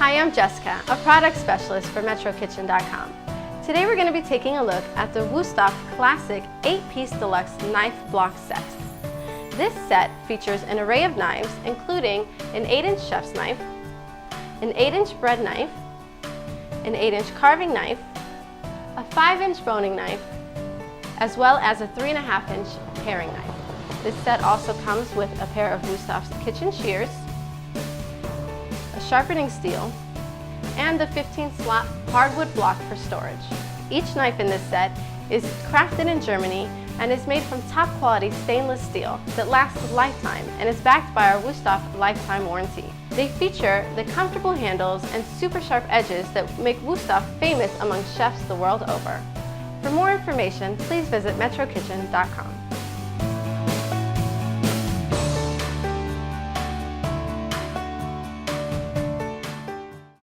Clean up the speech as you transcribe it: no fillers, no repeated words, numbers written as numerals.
Hi, I'm Jessica, a product specialist for MetroKitchen.com. Today we're going to be taking a look at the Wusthof Classic 8-Piece Deluxe Knife Block Set. This set features an array of knives, including an 8-inch chef's knife, an 8-inch bread knife, an 8-inch carving knife, a 5-inch boning knife, as well as a 3.5-inch paring knife. This set also comes with a pair of Wusthof's kitchen shears, a sharpening steel, and a 15-slot hardwood block for storage. Each knife in this set is crafted in Germany and is made from top-quality stainless steel that lasts a lifetime and is backed by our Wusthof lifetime warranty. They feature the comfortable handles and super sharp edges that make Wusthof famous among chefs the world over. For more information, please visit MetroKitchen.com.